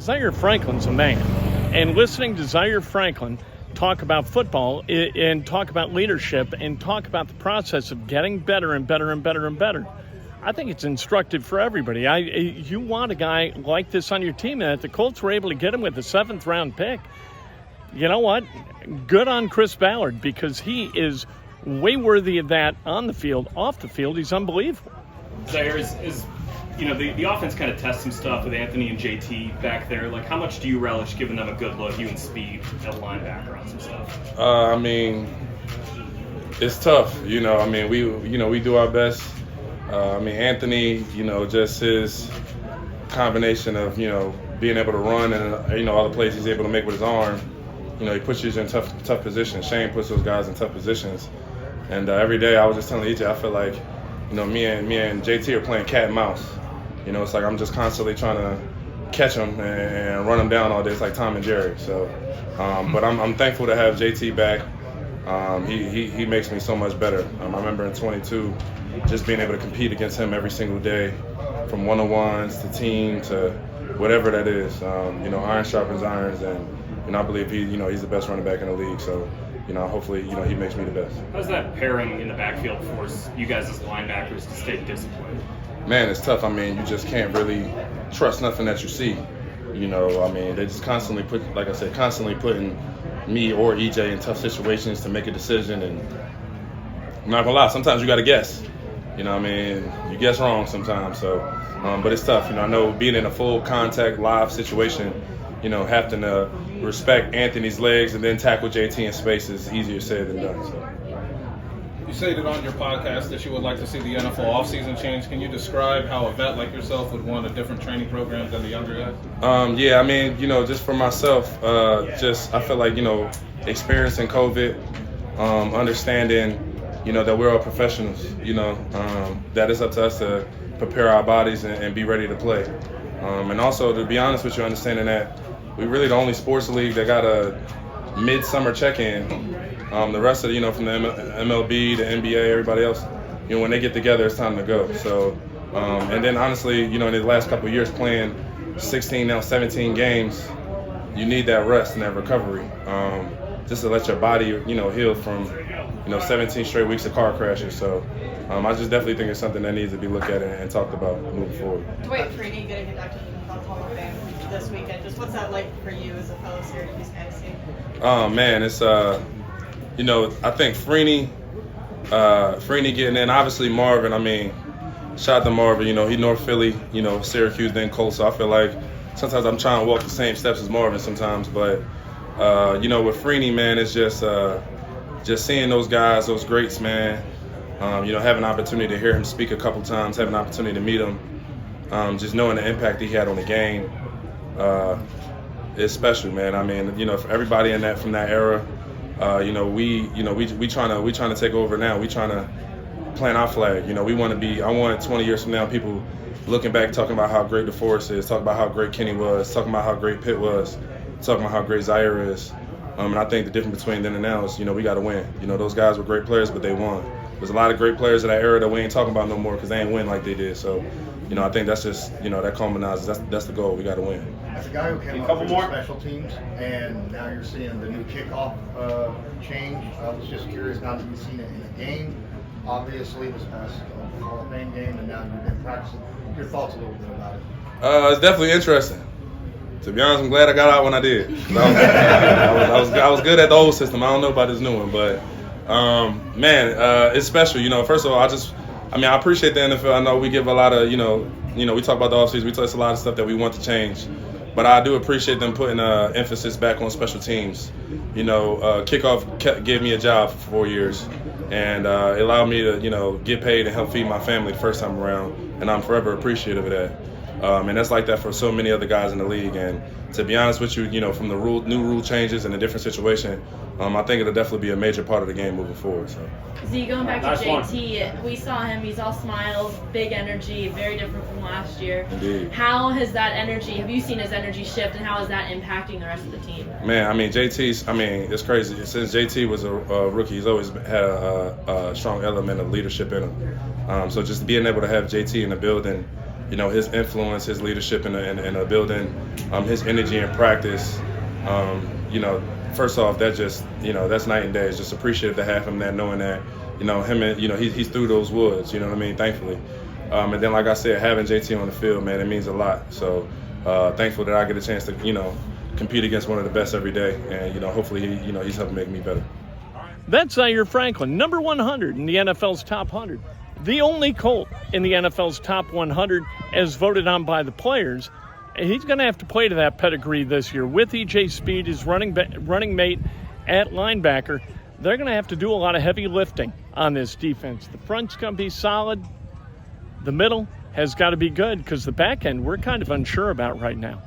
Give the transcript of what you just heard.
Zaire Franklin's a man. And listening to Zaire Franklin talk about football and talk about leadership and talk about the process of getting better and better and better and better, I think it's instructive for everybody. You want a guy like this on your team, and if the Colts were able to get him with a 7th-round pick, you know what? Good on Chris Ballard, because he is way worthy of that on the field. Off the field, he's unbelievable. Zaire, the offense kind of tests some stuff with Anthony and JT back there. Like, how much do you relish giving them a good look, you and Speed, at linebacker on some stuff? It's tough. We do our best. Anthony, just his combination of, being able to run and, all the plays he's able to make with his arm. He puts you in tough positions. Shane puts those guys in tough positions. And every day I was just telling EJ, I feel like, me and JT are playing cat and mouse. It's like I'm just constantly trying to catch them and run them down all day. It's like Tom and Jerry. So, but I'm thankful to have JT back. He makes me so much better. I remember in 22, just being able to compete against him every single day, from one-on-ones to team to whatever that is. Iron sharpens irons, and I believe he's the best running back in the league. So, hopefully, he makes me the best. How's that pairing in the backfield force you guys as linebackers to stay disciplined? Man, it's tough. You just can't really trust nothing that you see. They just constantly putting me or EJ in tough situations to make a decision. And I'm not gonna lie, sometimes you gotta guess. You guess wrong sometimes. So, but it's tough. I know being in a full contact live situation, having to respect Anthony's legs and then tackle JT in space is easier said than done. So. You stated on your podcast that you would like to see the NFL offseason change. Can you describe how a vet like yourself would want a different training program than the younger guys? Just for myself, I feel like, experiencing COVID, understanding, that we're all professionals, that it's up to us to prepare our bodies and be ready to play. And also, to be honest with you, understanding that we really the only sports league that got a mid-summer check-in. The rest of from the MLB, the NBA, everybody else, when they get together, it's time to go. So, and then honestly, in the last couple of years playing 16, now 17 games, you need that rest and that recovery, just to let your body, heal from, 17 straight weeks of car crashes. So, I just definitely think it's something that needs to be looked at and talked about moving forward. Dwight Freeney getting inducted into the Hall of Fame this weekend. Just what's that like for you as a fellow Syracuse fantasy? Oh man, it's I think Freeney getting in. Obviously Marvin. Shout out to Marvin. He North Philly. Syracuse then Colts. So I feel like sometimes I'm trying to walk the same steps as Marvin sometimes. But with Freeney, man, it's just seeing those guys, those greats, man. Having an opportunity to hear him speak a couple times, having an opportunity to meet him, just knowing the impact he had on the game, is special, man. For everybody from that era. We trying to take over now. We trying to plant our flag. We want to be. I want 20 years from now, people looking back, talking about how great DeForest is, talking about how great Kenny was, talking about how great Pitt was, talking about how great Zaire is. And I think the difference between then and now is, we got to win. Those guys were great players, but they won. There's a lot of great players in that era that we ain't talking about no more because they ain't win like they did. So, I think that's just, that culminates. That's the goal. We got to win. As a guy who came up with special teams, and now you're seeing the new kickoff change, I was just curious now that you've seen it in a game. Obviously, this past Hall of Fame game, and now you've been practicing. Your thoughts a little bit about it? It's definitely interesting. To be honest, I'm glad I got out when I did. I was good at the old system. I don't know about this new one, but it's special. First of all, I appreciate the NFL. I know we give a lot of, we talk about the offseason. We touch a lot of stuff that we want to change. But I do appreciate them putting emphasis back on special teams. Kickoff gave me a job for 4 years, and it allowed me to, get paid and help feed my family the first time around, and I'm forever appreciative of that. And that's like that for so many other guys in the league. And to be honest with you, from the new rule changes and a different situation, I think it'll definitely be a major part of the game moving forward. So going back to JT, we saw him. He's all smiles, big energy, very different from last year. Indeed. How has that energy? Have you seen his energy shift, and how is that impacting the rest of the team? Man, JT's. It's crazy. Since JT was a rookie, he's always had a strong element of leadership in him. So just being able to have JT in the building. his influence, his leadership in the building, his energy in practice. First off, that just, that's night and day. It's just appreciative to have him there, knowing that, him and, he's through those woods, thankfully. And then, like I said, having JT on the field, man, it means a lot. So thankful that I get a chance to, compete against one of the best every day. And, hopefully, he's helping make me better. That's Zaire Franklin, number 100 in the NFL's top 100. The only Colt in the NFL's top 100 as voted on by the players. He's going to have to play to that pedigree this year. With E.J. Speed, his running mate at linebacker, they're going to have to do a lot of heavy lifting on this defense. The front's going to be solid. The middle has got to be good because the back end we're kind of unsure about right now.